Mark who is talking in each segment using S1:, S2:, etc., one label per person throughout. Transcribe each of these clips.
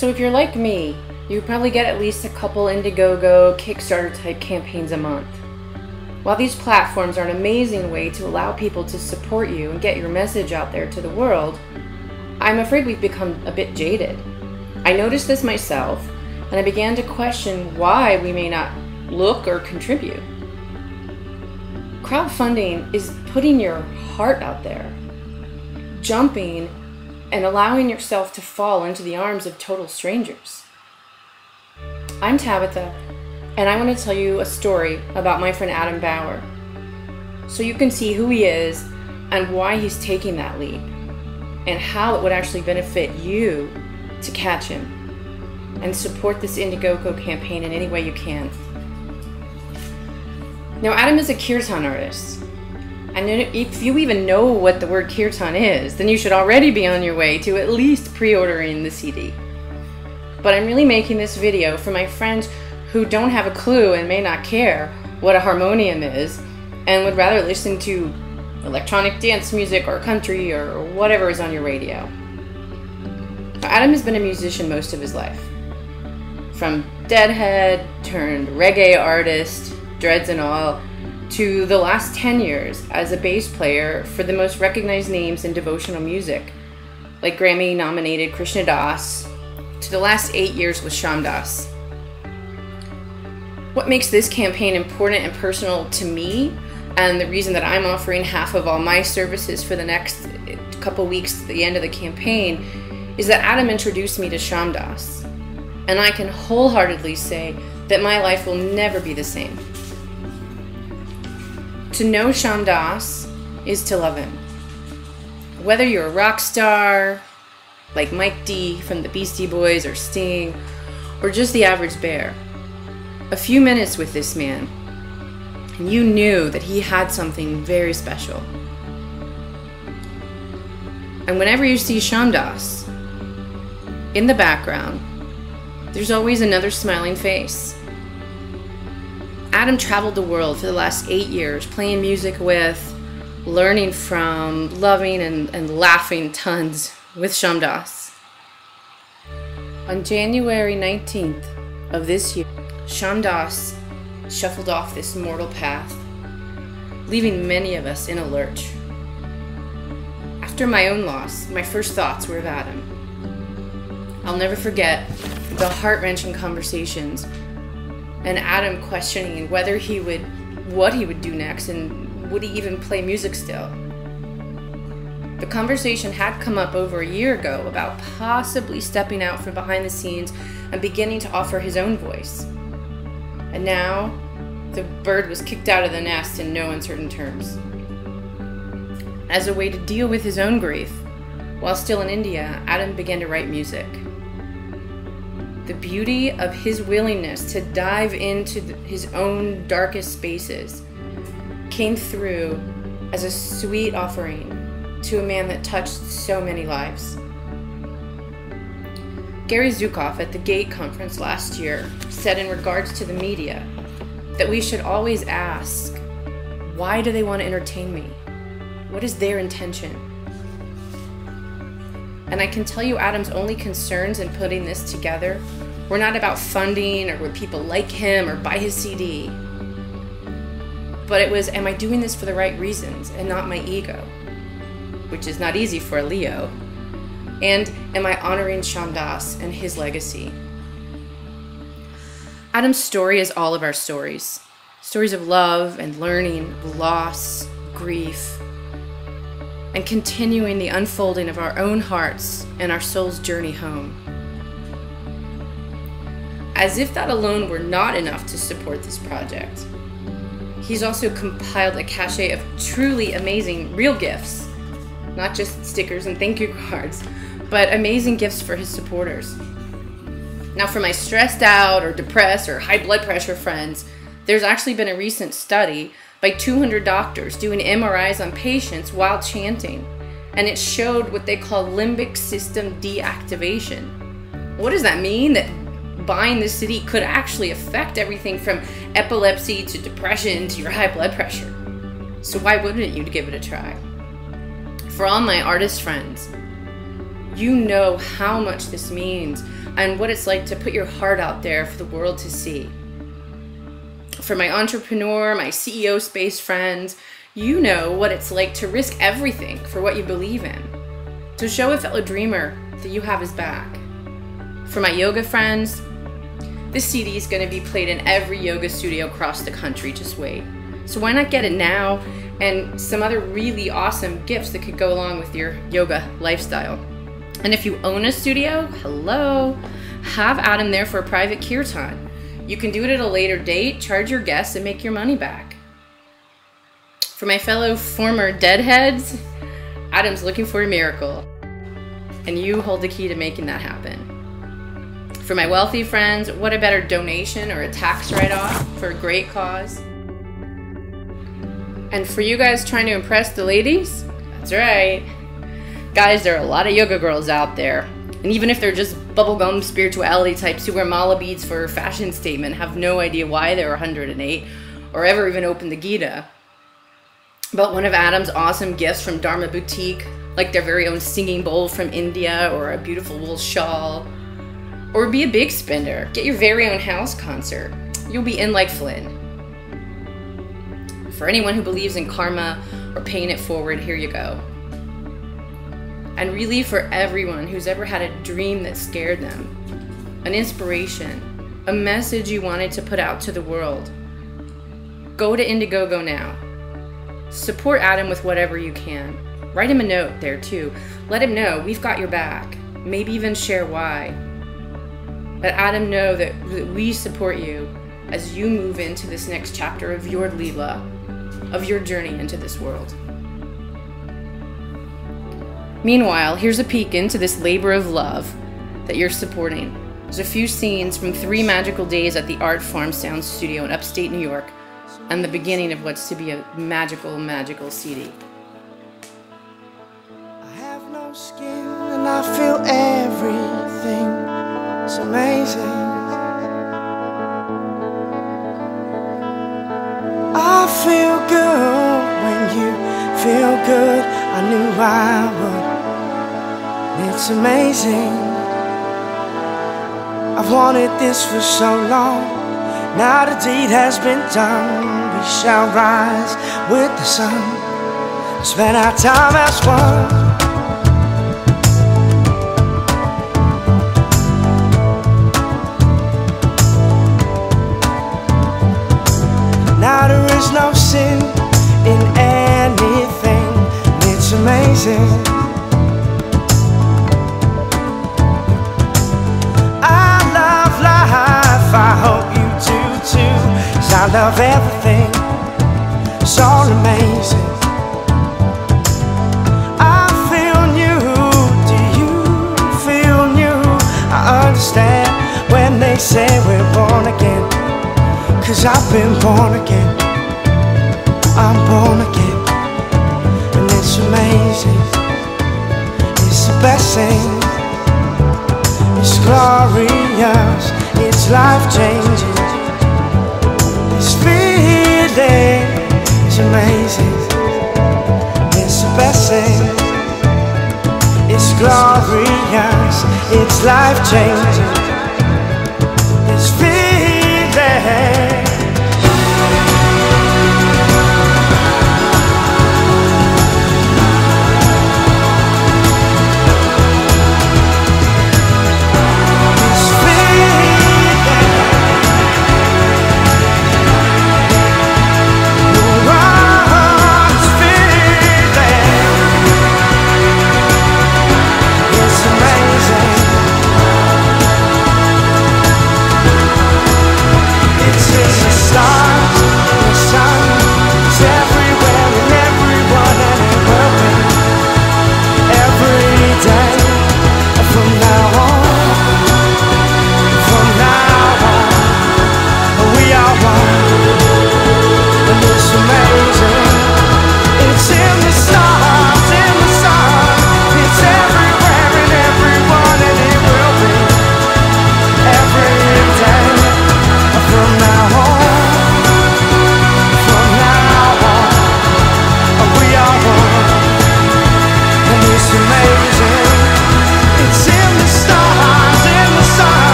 S1: So if you're like me, you probably get at least a couple Indiegogo, Kickstarter type campaigns a month. While these platforms are an amazing way to allow people to support you and get your message out there to the world, I'm afraid we've become a bit jaded. I noticed this myself, and I began to question why we may not look or contribute. Crowdfunding is putting your heart out there, jumping and allowing yourself to fall into the arms of total strangers. I'm Tabitha, and I want to tell you a story about my friend Adam Bauer, so you can see who he is and why he's taking that leap, and how it would actually benefit you to catch him and support this Indiegogo campaign in any way you can. Now, Adam is a kirtan artist, and if you even know what the word kirtan is, then you should already be on your way to at least pre-ordering the CD. But I'm really making this video for my friends who don't have a clue and may not care what a harmonium is, and would rather listen to electronic dance music or country or whatever is on your radio. Adam has been a musician most of his life. From deadhead turned reggae artist, dreads and all, to the last 10 years as a bass player for the most recognized names in devotional music, like Grammy-nominated Krishna Das, to the last 8 years with Shyam Das. What makes this campaign important and personal to me, and the reason that I'm offering half of all my services for the next couple weeks at the end of the campaign, is that Adam introduced me to Shyam Das, and I can wholeheartedly say that my life will never be the same. To know Shyam Das is to love him. Whether you're a rock star, like Mike D from the Beastie Boys or Sting, or just the average bear, a few minutes with this man, and you knew that he had something very special. And whenever you see Shyam Das, in the background, there's always another smiling face. Adam traveled the world for the last 8 years, playing music with, learning from, loving and laughing tons with Shyam Das. On January 19th of this year, Shyam Das shuffled off this mortal path, leaving many of us in a lurch. After my own loss, my first thoughts were of Adam. I'll never forget the heart-wrenching conversations and Adam questioning whether what he would do next, and would he even play music still. The conversation had come up over a year ago about possibly stepping out from behind the scenes and beginning to offer his own voice. And now, the bird was kicked out of the nest in no uncertain terms. As a way to deal with his own grief, while still in India, Adam began to write music. The beauty of his willingness to dive into his own darkest spaces came through as a sweet offering to a man that touched so many lives. Gary Zukav at the GATE conference last year said in regards to the media that we should always ask, why do they want to entertain me? What is their intention? And I can tell you Adam's only concerns in putting this together were not about funding or would people like him or buy his CD. But it was, am I doing this for the right reasons and not my ego? Which is not easy for a Leo. And am I honoring Shyam Das and his legacy? Adam's story is all of our stories. Stories of love and learning, loss, grief, and continuing the unfolding of our own hearts and our soul's journey home. As if that alone were not enough to support this project, he's also compiled a cachet of truly amazing real gifts, not just stickers and thank you cards, but amazing gifts for his supporters. Now, for my stressed out or depressed or high blood pressure friends, there's actually been a recent study by 200 doctors doing MRIs on patients while chanting, and it showed what they call limbic system deactivation. What does that mean? That buying this CD could actually affect everything from epilepsy to depression to your high blood pressure. So why wouldn't you give it a try? For all my artist friends, You know how much this means and what it's like to put your heart out there for the world to see. For my entrepreneur, my CEO space friends, you know what it's like to risk everything for what you believe in, to show a fellow dreamer that you have his back. For my yoga friends, this CD is going to be played in every yoga studio across the country, just wait. So why not get it now, and some other really awesome gifts that could go along with your yoga lifestyle. And if you own a studio, hello, have Adam there for a private kirtan. You can do it at a later date, charge your guests, and make your money back. For my fellow former deadheads, Adam's looking for a miracle, and you hold the key to making that happen. For my wealthy friends, what a better donation or a tax write-off for a great cause. And for you guys trying to impress the ladies, that's right. Guys, there are a lot of yoga girls out there. And even if they're just bubblegum spirituality types who wear mala beads for a fashion statement, have no idea why they're 108 or ever even opened the Gita. But one of Adam's awesome gifts from Dharma Boutique, like their very own singing bowl from India or a beautiful wool shawl. Or be a big spender. Get your very own house concert. You'll be in like Flynn. For anyone who believes in karma or paying it forward, here you go. And really for everyone who's ever had a dream that scared them, an inspiration, a message you wanted to put out to the world, go to Indiegogo now. Support Adam with whatever you can. Write him a note there too. Let him know we've got your back. Maybe even share why. Let Adam know that we support you as you move into this next chapter of your Leela, of your journey into this world. Meanwhile, here's a peek into this labor of love that you're supporting. There's a few scenes from 3 magical days at the Art Farm Sound Studio in upstate New York, and the beginning of what's to be a magical, magical CD.
S2: I have no skin and I feel everything. It's amazing. I feel good when you feel good. I knew I would. It's amazing. I've wanted this for so long. Now the deed has been done. We shall rise with the sun. Spend our time as one. Now there is no sin in anything. It's amazing. I love life, I hope you do too. 'Cause I love everything, it's all amazing. I feel new, do you feel new? I understand when they say we're born again. 'Cause I've been born again. I'm born again. And it's amazing. It's the best thing. It's glorious. It's life-changing. This feeling is amazing. It's the best thing. It's glorious. It's life-changing. This feeling.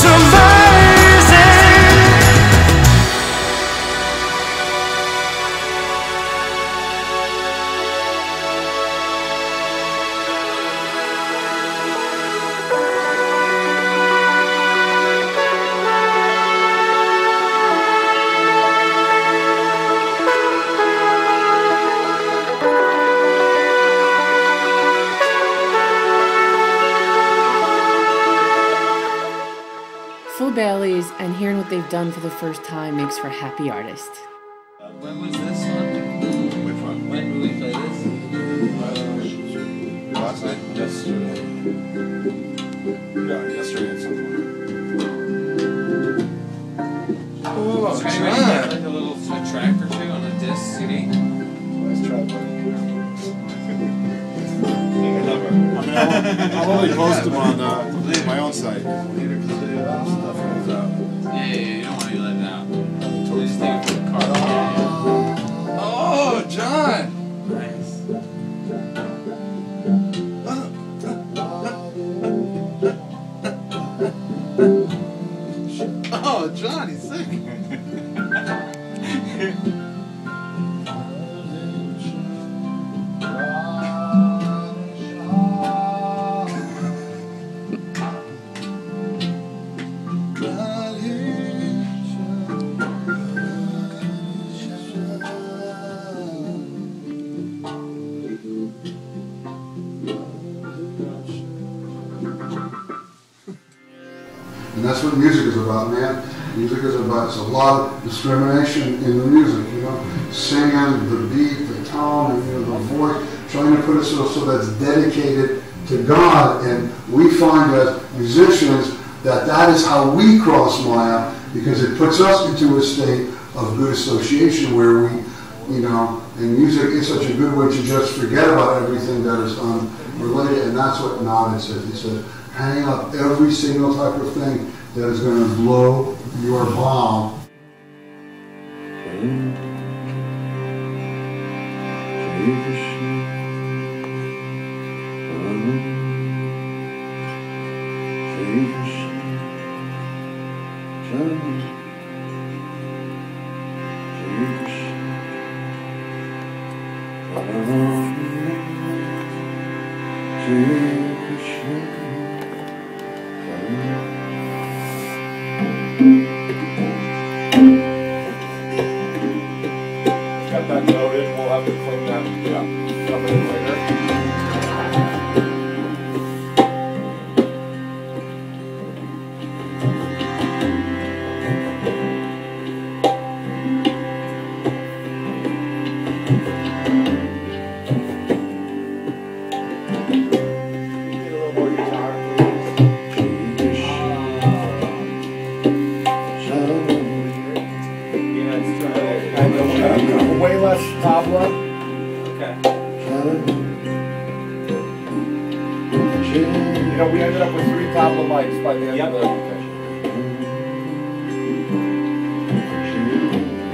S2: It's amazing.
S1: Full Baileys and hearing what they've done for the first time makes for a happy artist.
S3: When was this one?
S4: Which one?
S3: When did we play this?
S4: Last night? Yesterday. Yeah, yesterday at some point. Oh,
S3: Is there any way to get like a little track or two on a disc CD?
S4: Nice try, buddy. I'll only post them on my own site. Stuff goes out.
S3: Yeah, you don't want to let it out. You just take it to the car. Oh, John! Nice.
S4: Oh, John, he's sick.
S5: And that's what music is about, man. Music is about, it's a lot of discrimination in the music, you know. Singing, the beat, the tone, and, you know, the voice, trying to put it so that's dedicated to God. And we find as musicians that is how we cross Maya, because it puts us into a state of good association where we, you know, and music is such a good way to just forget about everything that is unrelated. And that's what Nod said. He said, hang up every single type of thing that is going to blow your bomb.
S4: Got that noted. We'll have to clean that up later. Way less tabla.
S3: Okay.
S4: You know, we ended up with 3 tabla mics by the end of the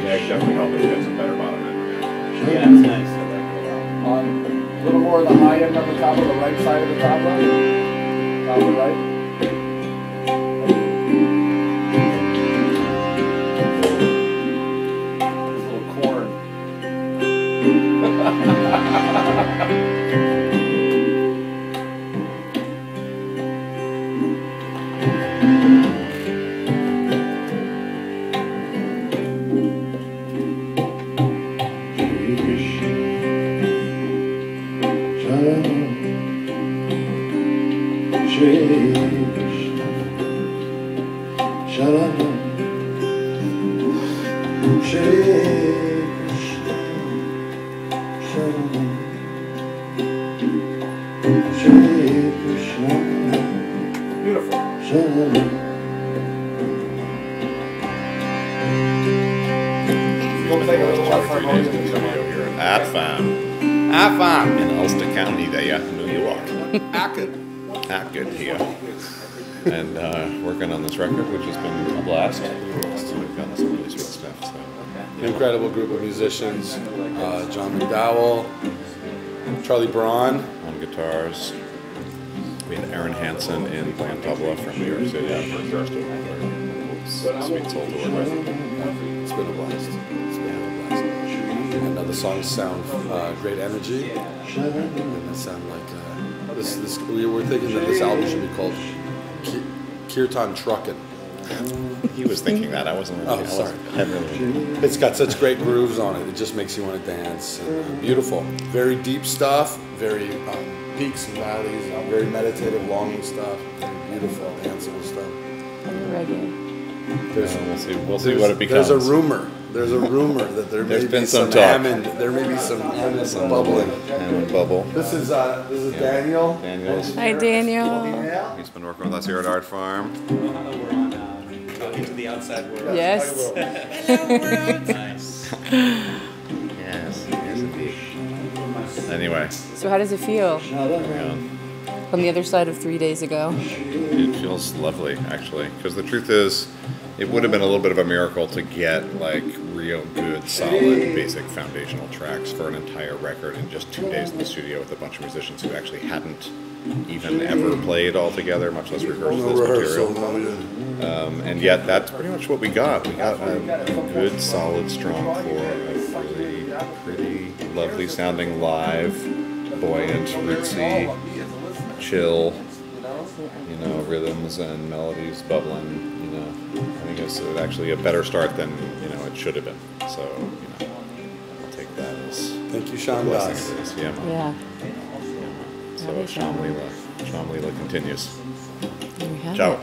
S4: Yeah, it definitely helped us get some better bottom end.
S3: Yeah, it's nice. I like it a lot.
S4: A little more of the high end of the tabla, the right side of the tabla. Tabla right. Beautiful.
S6: AFAM in Ulster County there, New York. Acton here. And working on this record, which has been a blast. So we've got some really sweet stuff. So.
S7: Incredible group of musicians. John McDowell, Charlie Braun
S6: on guitars. We had Aaron Hansen in playing tabla from New York City. Sweet soul to work with.
S7: It's been a blast. And the songs sound great energy. And they sound like this. We were thinking that this album should be called Kirtan Truckin'.
S6: He was thinking that. I wasn't really.
S7: Oh, sorry.
S6: Really.
S7: It's got such great grooves on it. It just makes you want to dance. And, beautiful. Very deep stuff. Very peaks and valleys. Very meditative, longing stuff. Very beautiful, danceable stuff.
S1: Reggae.
S6: We'll see what it becomes.
S7: There's a rumor that there may be some
S6: talk.
S7: Hammond. There may be some Hammond bubbling.
S6: Hammond bubble.
S7: This is Daniel.
S6: Daniel's.
S1: Hi, Daniel.
S6: He's been working with us here at Art Farm.
S3: Into the outside world.
S1: Yes.
S3: Nice.
S6: Yes, indeed. Anyway,
S1: So how does it feel on the other side of 3 days ago?
S6: it feels lovely, actually. Because the truth is, it would have been a little bit of a miracle to get like real good, solid, basic foundational tracks for an entire record in just 2 days in the studio with a bunch of musicians who actually hadn't even ever played all together, much less rehearsed this material. And yet, that's pretty much what we got. We got a good, solid, strong core of really pretty, lovely sounding live, buoyant, rootsy, chill, rhythms and melodies bubbling. I think it's actually a better start than it should have been. So I'll take that as
S7: Thank you, Sean
S6: blessing.
S7: Das.
S1: Yeah.
S6: So Shamlila continues.
S1: There we have
S6: Ciao.
S1: it.